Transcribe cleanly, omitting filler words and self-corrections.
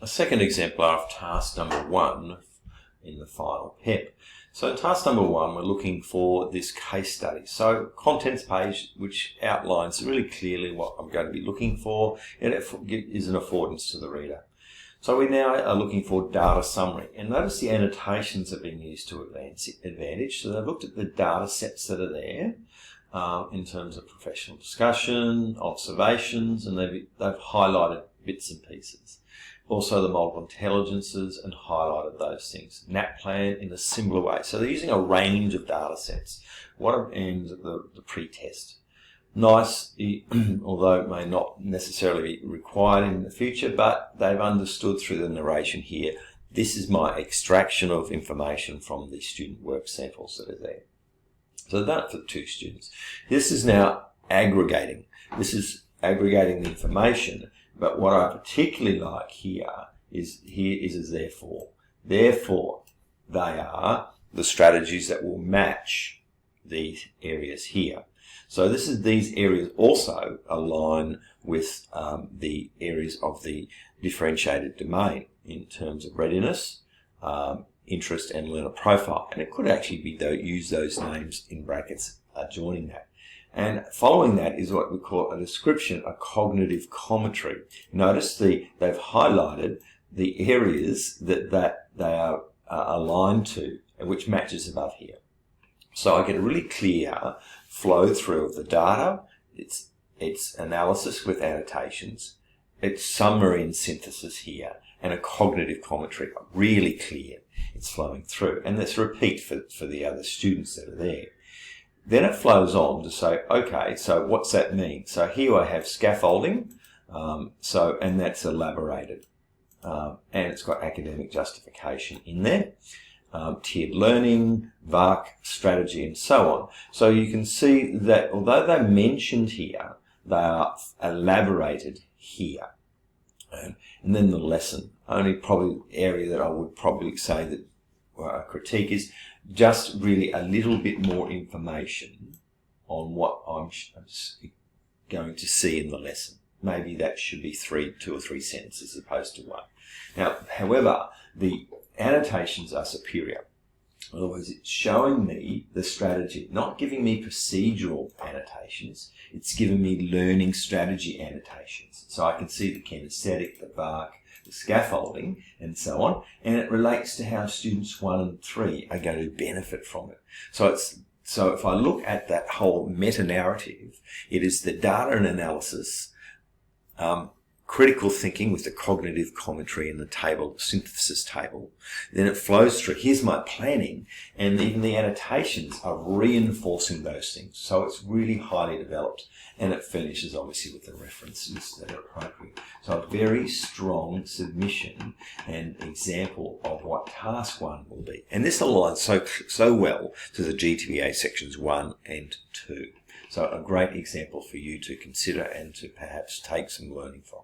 a second exemplar of task number 1 in the final PEP. So in task number 1, we're looking for this case study. So contents page, which outlines really clearly what I'm going to be looking for, and it is an affordance to the reader. So we now are looking for data summary, and notice the annotations have been used to advantage. So they've looked at the data sets that are there in terms of professional discussion, observations, and they've highlighted bits and pieces. Also the multiple intelligences, and highlighted those things. NAPLAN in a similar way. So they're using a range of data sets. And the pre-test. Nice, although it may not necessarily be required in the future, but they've understood through the narration here, this is my extraction of information from the student work samples that are there. So they've done it for 2 students. This is now aggregating. This is aggregating the information, but what I particularly like here is therefore. Therefore, they are the strategies that will match these areas here. So these areas also align with the areas of the differentiated domain in terms of readiness, interest, and learner profile. And it could actually be use those names in brackets adjoining that. And following that is what we call a description, a cognitive commentary. Notice they've highlighted the areas that they are aligned to, which matches above here. So I get a really clear flow through of the data, its analysis with annotations, its summary and synthesis here, and a cognitive commentary, really clear. It's flowing through. And let's repeat for the other students that are there. Then it flows on to say, okay, so what's that mean? So here I have scaffolding, and that's elaborated. And it's got academic justification in there. Tiered learning, VARC strategy, and so on. So you can see that although they're mentioned here, they are elaborated here. And then the lesson, only probably area that I would probably say that critique is just really a little bit more information on what I'm going to see in the lesson. Maybe that should be 2 or 3 sentences as opposed to 1. Now, however, the annotations are superior. In other words, it's showing me the strategy, not giving me procedural annotations. It's giving me learning strategy annotations. So I can see the kinesthetic, the VARC, the scaffolding, and so on. And it relates to how students 1 and 3 are going to benefit from it. So if I look at that whole meta-narrative, it is the data and analysis, critical thinking with the cognitive commentary in the table, synthesis table. Then it flows through, here's my planning, and even the annotations are reinforcing those things. So it's really highly developed, and it finishes obviously with the references that are appropriate. So a very strong submission and example of what task 1 will be. And this aligns so well to the GTBA sections 1 and 2. So a great example for you to consider and to perhaps take some learning from.